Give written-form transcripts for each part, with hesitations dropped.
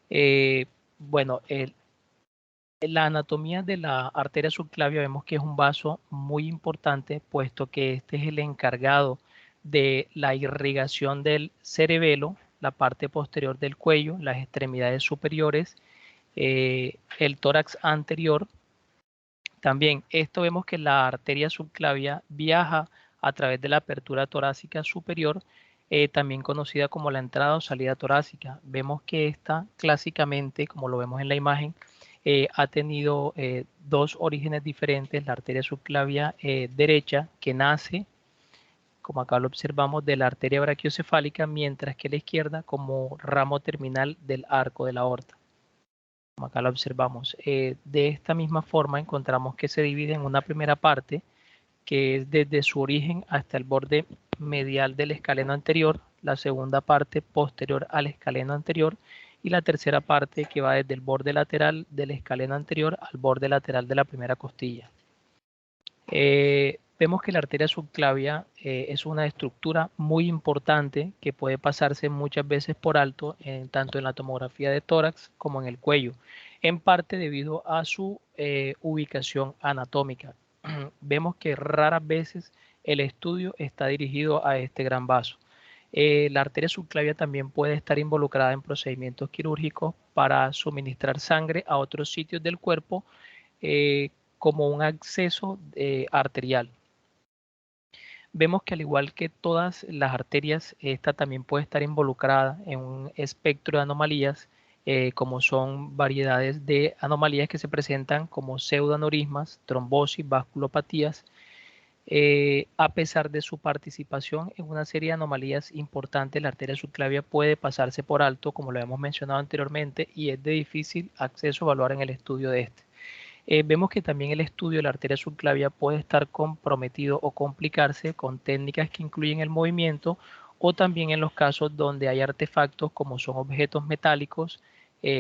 Bueno, la anatomía de la arteria subclavia vemos que es un vaso muy importante, puesto que este es el encargado de la irrigación del cerebelo, la parte posterior del cuello, las extremidades superiores, el tórax anterior. También esto vemos que la arteria subclavia viaja a través de la apertura torácica superior, también conocida como la entrada o salida torácica. Vemos que esta clásicamente, como lo vemos en la imagen, ha tenido dos orígenes diferentes. La arteria subclavia derecha, que nace, como acá lo observamos, de la arteria brachiocefálica, mientras que la izquierda como ramo terminal del arco de la aorta, como acá lo observamos. De esta misma forma encontramos que se divide en una primera parte, que es desde su origen hasta el borde medial del escaleno anterior, la segunda parte posterior al escaleno anterior y la tercera parte que va desde el borde lateral del escaleno anterior al borde lateral de la primera costilla. Vemos que la arteria subclavia es una estructura muy importante que puede pasarse muchas veces por alto, tanto en la tomografía de tórax como en el cuello, en parte debido a su ubicación anatómica. Vemos que raras veces el estudio está dirigido a este gran vaso. La arteria subclavia también puede estar involucrada en procedimientos quirúrgicos para suministrar sangre a otros sitios del cuerpo, como un acceso arterial. Vemos que al igual que todas las arterias, esta también puede estar involucrada en un espectro de anomalías, como son variedades de anomalías que se presentan como pseudoaneurismas, trombosis, vasculopatías, a pesar de su participación en una serie de anomalías importantes. La arteria subclavia puede pasarse por alto, como lo hemos mencionado anteriormente, y es de difícil acceso a evaluar en el estudio de este. Vemos que también el estudio de la arteria subclavia puede estar comprometido o complicarse con técnicas que incluyen el movimiento, o también en los casos donde hay artefactos como son objetos metálicos,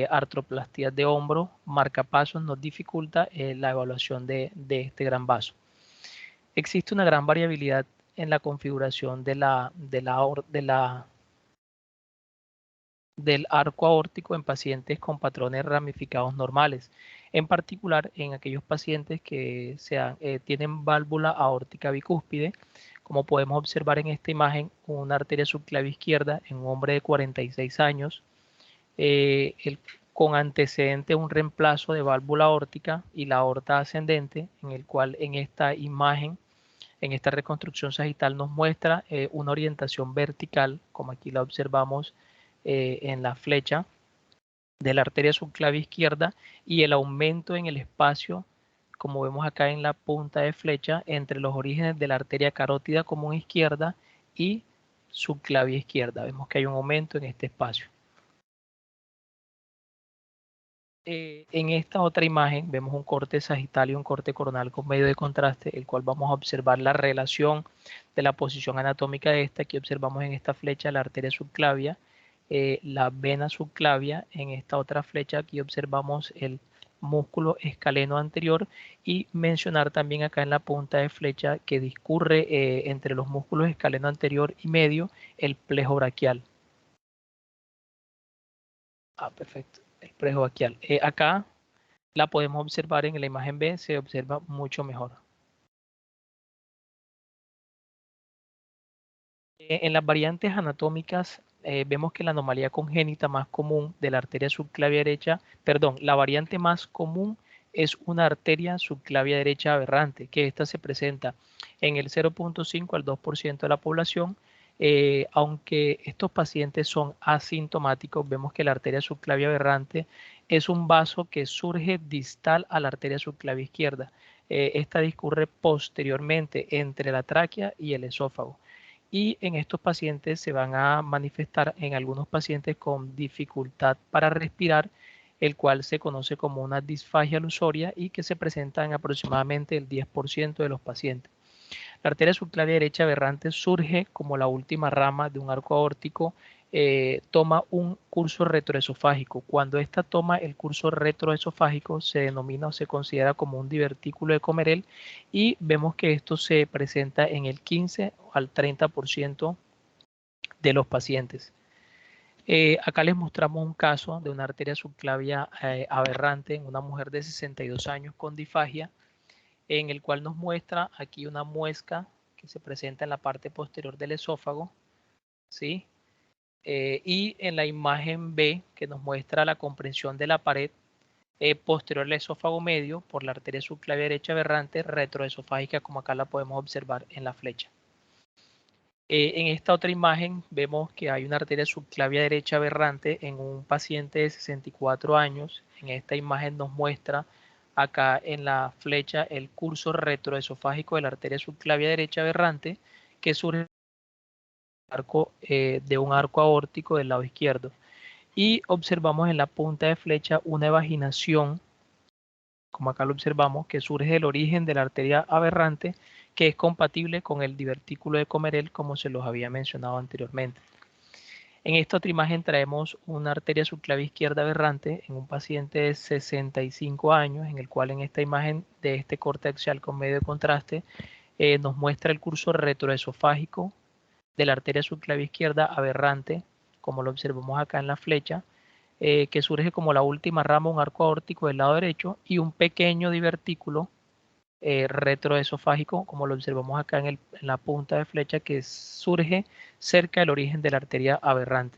artroplastías de hombro, marcapasos, nos dificulta la evaluación de este gran vaso. Existe una gran variabilidad en la configuración del arco aórtico en pacientes con patrones ramificados normales, en particular en aquellos pacientes que tienen válvula aórtica bicúspide, como podemos observar en esta imagen, una arteria subclavia izquierda en un hombre de 46 años, con antecedente un reemplazo de válvula aórtica y la aorta ascendente, en el cual en esta imagen, en esta reconstrucción sagital, nos muestra una orientación vertical, como aquí la observamos en la flecha de la arteria subclavia izquierda, y el aumento en el espacio, como vemos acá en la punta de flecha, entre los orígenes de la arteria carótida común izquierda y subclavia izquierda. Vemos que hay un aumento en este espacio. En esta otra imagen vemos un corte sagital y un corte coronal con medio de contraste, el cual vamos a observar la relación de la posición anatómica de esta. Aquí observamos en esta flecha la arteria subclavia, la vena subclavia. En esta otra flecha aquí observamos el músculo escaleno anterior, y mencionar también acá en la punta de flecha que discurre entre los músculos escaleno anterior y medio el plejo braquial. Perfecto, el plejo braquial. Acá la podemos observar en la imagen B, se observa mucho mejor. En las variantes anatómicas vemos que la anomalía congénita más común de la arteria subclavia derecha, perdón, la variante más común es una arteria subclavia derecha aberrante, que esta se presenta en el 0.5 al 2% de la población. Aunque estos pacientes son asintomáticos, vemos que la arteria subclavia aberrante es un vaso que surge distal a la arteria subclavia izquierda. Esta discurre posteriormente entre la tráquea y el esófago, y en estos pacientes se van a manifestar en algunos pacientes con dificultad para respirar, el cual se conoce como una disfagia alusoria, y que se presenta en aproximadamente el 10% de los pacientes. La arteria subclavia derecha aberrante surge como la última rama de un arco aórtico, toma un curso retroesofágico. Cuando esta toma el curso retroesofágico, se denomina o se considera como un divertículo de Comerel, y vemos que esto se presenta en el 15 al 30% de los pacientes. Acá les mostramos un caso de una arteria subclavia aberrante en una mujer de 62 años con disfagia, en el cual nos muestra aquí una muesca que se presenta en la parte posterior del esófago, ¿sí? Y en la imagen B, que nos muestra la comprensión de la pared posterior al esófago medio por la arteria subclavia derecha aberrante retroesofágica, como acá la podemos observar en la flecha. En esta otra imagen vemos que hay una arteria subclavia derecha aberrante en un paciente de 64 años. En esta imagen nos muestra acá en la flecha el curso retroesofágico de la arteria subclavia derecha aberrante que surge de un arco aórtico del lado izquierdo. Y observamos en la punta de flecha una evaginación, como acá lo observamos, que surge del origen de la arteria aberrante, que es compatible con el divertículo de Comerel, como se los había mencionado anteriormente. En esta otra imagen traemos una arteria subclavia izquierda aberrante en un paciente de 65 años, en el cual en esta imagen de este corte axial con medio de contraste nos muestra el curso retroesofágico de la arteria subclavia izquierda aberrante, como lo observamos acá en la flecha, que surge como la última rama, un arco aórtico del lado derecho y un pequeño divertículo retroesofágico, como lo observamos acá en la punta de flecha, que surge cerca del origen de la arteria aberrante.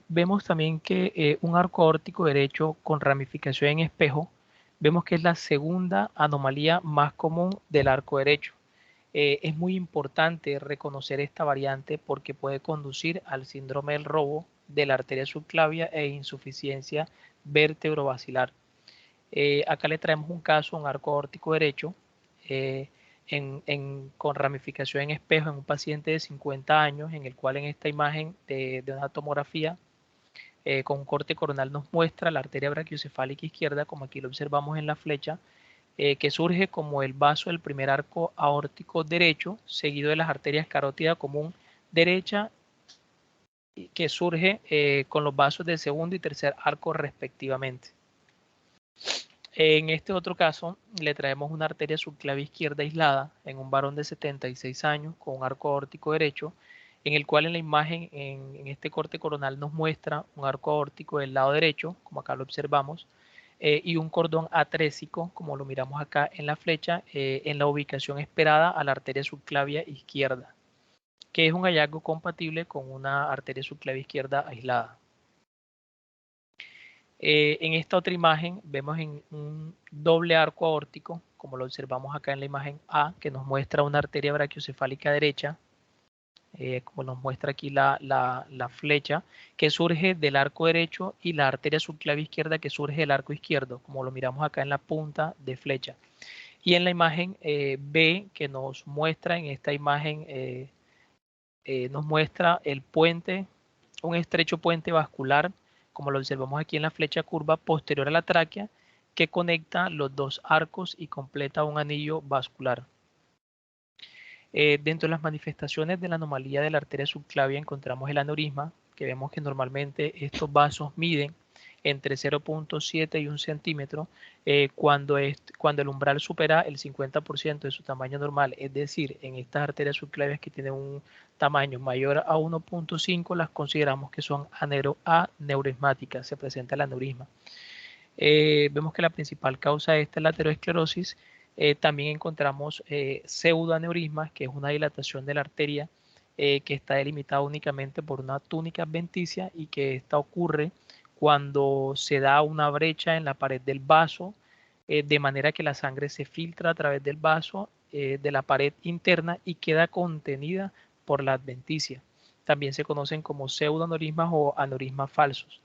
Vemos también que un arco aórtico derecho con ramificación en espejo, vemos que es la segunda anomalía más común del arco derecho. Es muy importante reconocer esta variante porque puede conducir al síndrome del robo de la arteria subclavia e insuficiencia vertebrovascular. Acá le traemos un caso, un arco aórtico derecho con ramificación en espejo en un paciente de 50 años, en el cual en esta imagen de una tomografía con un corte coronal nos muestra la arteria brachiocefálica izquierda, como aquí lo observamos en la flecha, que surge como el vaso del primer arco aórtico derecho, seguido de las arterias carótida común derecha, que surge con los vasos del segundo y tercer arco respectivamente. En este otro caso, le traemos una arteria subclavia izquierda aislada en un varón de 76 años con un arco aórtico derecho, en el cual en la imagen, en este corte coronal, nos muestra un arco aórtico del lado derecho, como acá lo observamos, y un cordón atrésico, como lo miramos acá en la flecha, en la ubicación esperada a la arteria subclavia izquierda, que es un hallazgo compatible con una arteria subclavia izquierda aislada. En esta otra imagen vemos en un doble arco aórtico, como lo observamos acá en la imagen A, que nos muestra una arteria brachiocefálica derecha, como nos muestra aquí la flecha, que surge del arco derecho y la arteria subclavia izquierda que surge del arco izquierdo, como lo miramos acá en la punta de flecha. Y en la imagen B, que nos muestra en esta imagen, nos muestra el puente, un estrecho puente vascular, como lo observamos aquí en la flecha curva posterior a la tráquea, que conecta los dos arcos y completa un anillo vascular. Dentro de las manifestaciones de la anomalía de la arteria subclavia encontramos el aneurisma, que vemos que normalmente estos vasos miden entre 0.7 y 1 centímetro cuando el umbral supera el 50% de su tamaño normal, es decir, en estas arterias subclavias que tienen un tamaño mayor a 1.5 las consideramos que son aneurismáticas, se presenta el aneurisma. Vemos que la principal causa de esta es la aterosclerosis. También encontramos pseudoaneurismas, que es una dilatación de la arteria que está delimitada únicamente por una túnica adventicia y que esta ocurre cuando se da una brecha en la pared del vaso, de manera que la sangre se filtra a través del vaso de la pared interna y queda contenida por la adventicia. También se conocen como pseudoaneurismas o aneurismas falsos.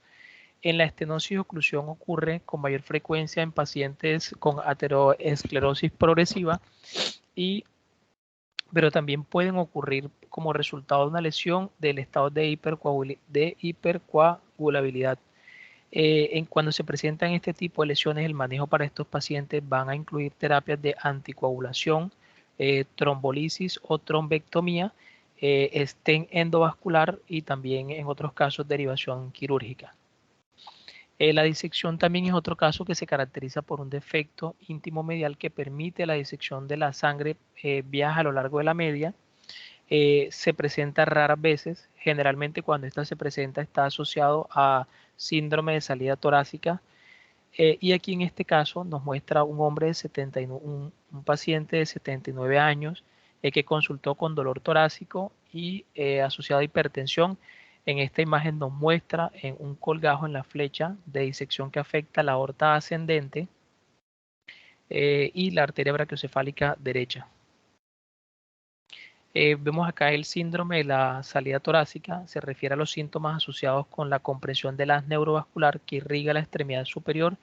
En la estenosis oclusión ocurre con mayor frecuencia en pacientes con aterosclerosis progresiva, pero también pueden ocurrir como resultado de una lesión del estado de hipercoagulabilidad. Cuando se presentan este tipo de lesiones, el manejo para estos pacientes van a incluir terapias de anticoagulación, trombolisis o trombectomía, stent endovascular y también en otros casos derivación quirúrgica. La disección también es otro caso que se caracteriza por un defecto íntimo medial que permite la disección de la sangre viaja a lo largo de la media. Se presenta raras veces. Generalmente cuando esta se presenta está asociado a síndrome de salida torácica. Y aquí en este caso nos muestra un hombre de 79, un paciente de 79 años que consultó con dolor torácico y asociado a hipertensión. En esta imagen nos muestra en un colgajo en la flecha de disección que afecta la aorta ascendente y la arteria brachiocefálica derecha. Vemos acá el síndrome de la salida torácica, se refiere a los síntomas asociados con la compresión del haz neurovascular que irriga la extremidad superior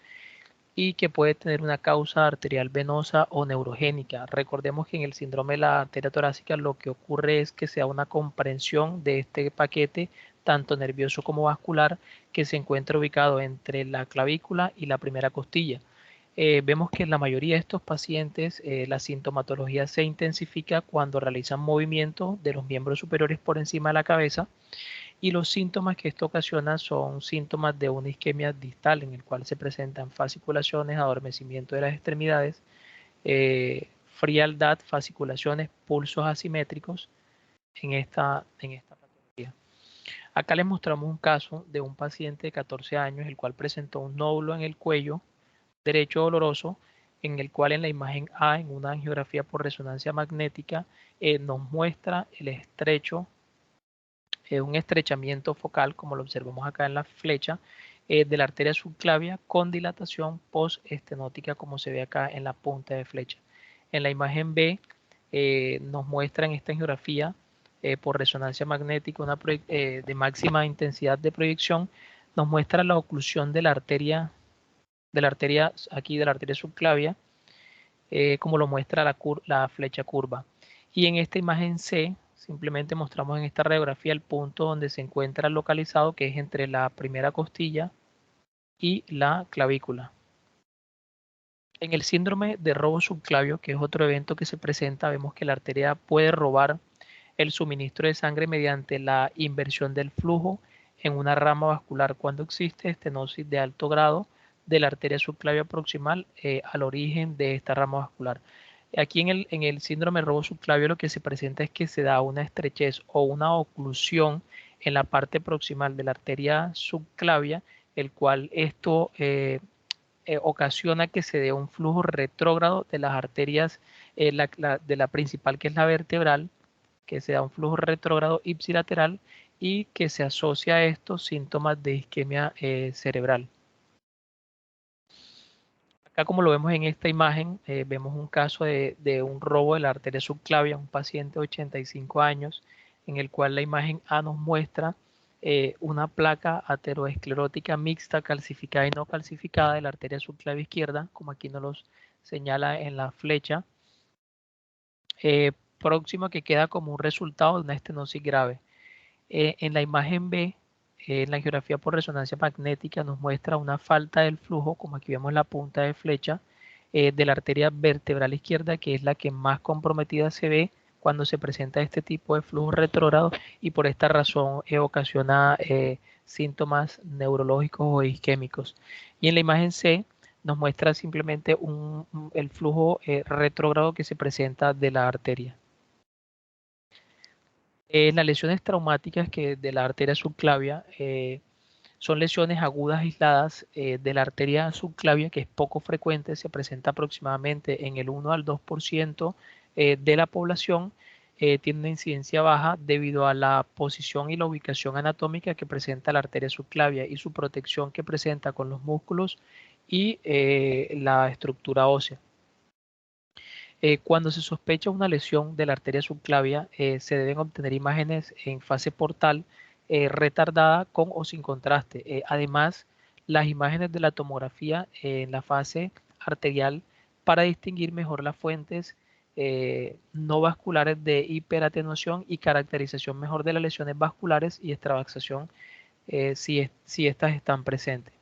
y que puede tener una causa arterial venosa o neurogénica. Recordemos que en el síndrome de la arteria torácica lo que ocurre es que se da una comprensión de este paquete, tanto nervioso como vascular, que se encuentra ubicado entre la clavícula y la primera costilla. Vemos que en la mayoría de estos pacientes la sintomatología se intensifica cuando realizan movimientos de los miembros superiores por encima de la cabeza, y los síntomas que esto ocasiona son síntomas de una isquemia distal en el cual se presentan fasciculaciones, adormecimiento de las extremidades, frialdad, fasciculaciones, pulsos asimétricos en esta patología. Acá les mostramos un caso de un paciente de 14 años el cual presentó un nódulo en el cuello derecho doloroso, en el cual en la imagen A, en una angiografía por resonancia magnética, nos muestra el estrecho, un estrechamiento focal, como lo observamos acá en la flecha, de la arteria subclavia con dilatación postestenótica, como se ve acá en la punta de flecha. En la imagen B nos muestra en esta angiografía por resonancia magnética de máxima intensidad de proyección, nos muestra la oclusión de la arteria aquí de la arteria subclavia, como lo muestra la flecha curva. Y en esta imagen C, simplemente mostramos en esta radiografía el punto donde se encuentra localizado, que es entre la primera costilla y la clavícula. En el síndrome de robo subclavio, que es otro evento que se presenta, vemos que la arteria puede robar el suministro de sangre mediante la inversión del flujo en una rama vascular cuando existe estenosis de alto grado de la arteria subclavia proximal al origen de esta rama vascular. Aquí en el síndrome de robo subclavio lo que se presenta es que se da una estrechez o una oclusión en la parte proximal de la arteria subclavia, el cual esto ocasiona que se dé un flujo retrógrado de las arterias, de la principal, que es la vertebral, que se da un flujo retrógrado ipsilateral y que se asocia a estos síntomas de isquemia cerebral. Acá, como lo vemos en esta imagen, vemos un caso de un robo de la arteria subclavia, un paciente de 85 años, en el cual la imagen A nos muestra una placa ateroesclerótica mixta calcificada y no calcificada de la arteria subclavia izquierda, como aquí nos lo señala en la flecha, próxima, que queda como un resultado de una estenosis grave. En la imagen B, en la angiografía por resonancia magnética nos muestra una falta del flujo, como aquí vemos la punta de flecha, de la arteria vertebral izquierda, que es la que más comprometida se ve cuando se presenta este tipo de flujo retrógrado, y por esta razón ocasiona síntomas neurológicos o isquémicos. Y en la imagen C nos muestra simplemente el flujo retrógrado que se presenta de la arteria. Las lesiones traumáticas de la arteria subclavia son lesiones agudas aisladas de la arteria subclavia, que es poco frecuente, se presenta aproximadamente en el 1 al 2% de la población, tiene una incidencia baja debido a la posición y la ubicación anatómica que presenta la arteria subclavia y su protección que presenta con los músculos y la estructura ósea. Cuando se sospecha una lesión de la arteria subclavia, se deben obtener imágenes en fase portal retardada con o sin contraste. Además, las imágenes de la tomografía en la fase arterial para distinguir mejor las fuentes no vasculares de hiperatenuación y caracterización mejor de las lesiones vasculares y extravasación si estas están presentes.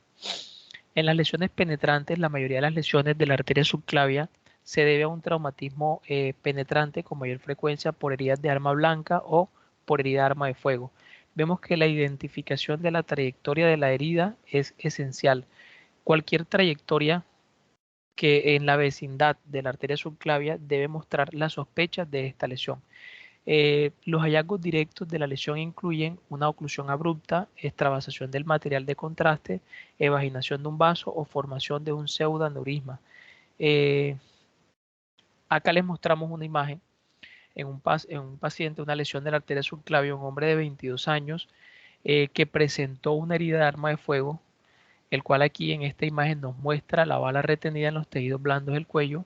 En las lesiones penetrantes, la mayoría de las lesiones de la arteria subclavia se debe a un traumatismo penetrante con mayor frecuencia por heridas de arma blanca o por herida de arma de fuego. Vemos que la identificación de la trayectoria de la herida es esencial. Cualquier trayectoria que en la vecindad de la arteria subclavia debe mostrar las sospechas de esta lesión. Los hallazgos directos de la lesión incluyen una oclusión abrupta, extravasación del material de contraste, evaginación de un vaso o formación de un pseudoaneurisma. Acá les mostramos una imagen en un paciente, una lesión de la arteria subclavia, un hombre de 22 años que presentó una herida de arma de fuego, el cual aquí en esta imagen nos muestra la bala retenida en los tejidos blandos del cuello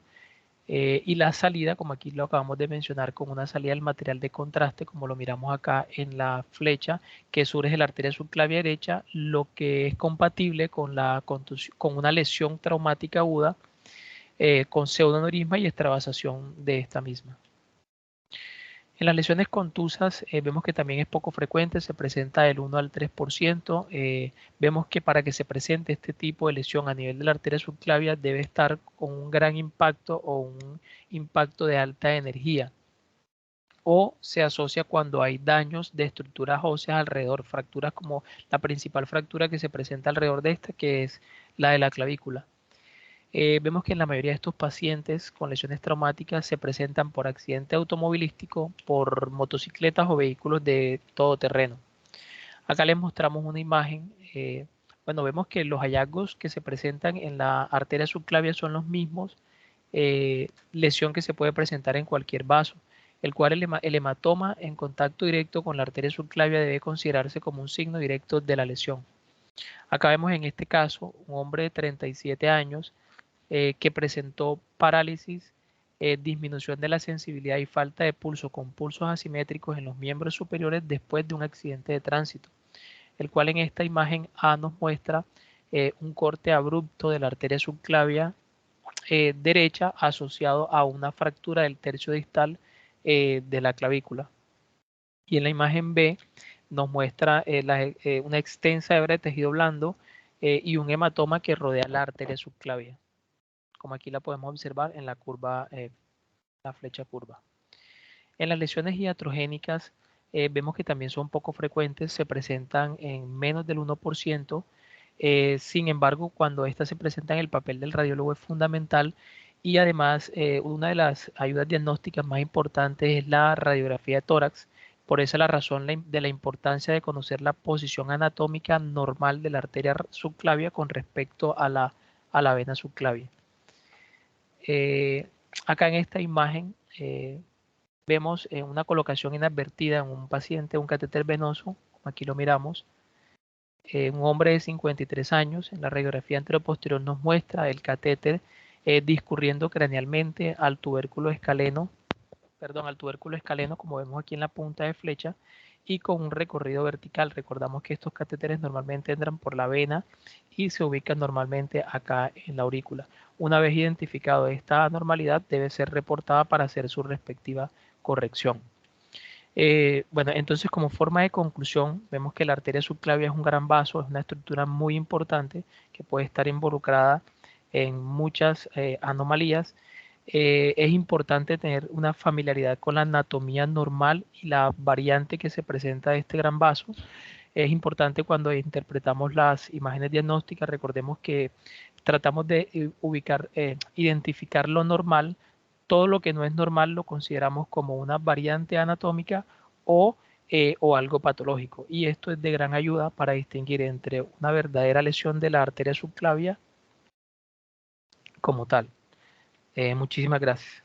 y la salida, como aquí lo acabamos de mencionar, con una salida del material de contraste, como lo miramos acá en la flecha que surge de la arteria subclavia derecha, lo que es compatible con con una lesión traumática aguda con pseudoaneurisma y extravasación de esta misma. En las lesiones contusas vemos que también es poco frecuente, se presenta del 1 al 3%. Vemos que para que se presente este tipo de lesión a nivel de la arteria subclavia debe estar con un gran impacto o un impacto de alta energía. O se asocia cuando hay daños de estructuras óseas alrededor, fracturas como la principal fractura que se presenta alrededor de esta, que es la de la clavícula. Vemos que en la mayoría de estos pacientes con lesiones traumáticas se presentan por accidente automovilístico, por motocicletas o vehículos de todo terreno. Acá les mostramos una imagen. Bueno, vemos que los hallazgos que se presentan en la arteria subclavia son los mismos, lesión que se puede presentar en cualquier vaso, el cual el hematoma en contacto directo con la arteria subclavia debe considerarse como un signo directo de la lesión. Acá vemos en este caso un hombre de 37 años que presentó parálisis, disminución de la sensibilidad y falta de pulso con pulsos asimétricos en los miembros superiores después de un accidente de tránsito, el cual en esta imagen A nos muestra un corte abrupto de la arteria subclavia derecha asociado a una fractura del tercio distal de la clavícula. Y en la imagen B nos muestra una extensa hebra de tejido blando y un hematoma que rodea la arteria subclavia, como aquí la podemos observar en la curva, la flecha curva. En las lesiones iatrogénicas vemos que también son poco frecuentes, se presentan en menos del 1%, sin embargo, cuando estas se presentan, el papel del radiólogo es fundamental y además una de las ayudas diagnósticas más importantes es la radiografía de tórax. Por esa es la razón de la importancia de conocer la posición anatómica normal de la arteria subclavia con respecto a la vena subclavia. Acá en esta imagen vemos una colocación inadvertida en un paciente, un catéter venoso, aquí lo miramos, un hombre de 53 años, en la radiografía anteroposterior nos muestra el catéter discurriendo cranealmente al tubérculo escaleno, como vemos aquí en la punta de flecha, y con un recorrido vertical. Recordamos que estos catéteres normalmente entran por la vena y se ubican normalmente acá en la aurícula. Una vez identificado esta anormalidad, debe ser reportada para hacer su respectiva corrección. Bueno, entonces como forma de conclusión, vemos que la arteria subclavia es un gran vaso, es una estructura muy importante que puede estar involucrada en muchas anomalías. Es importante tener una familiaridad con la anatomía normal y la variante que se presenta de este gran vaso. Es importante cuando interpretamos las imágenes diagnósticas, recordemos que tratamos de identificar lo normal. Todo lo que no es normal lo consideramos como una variante anatómica o algo patológico. Y esto es de gran ayuda para distinguir entre una verdadera lesión de la arteria subclavia como tal. Muchísimas gracias.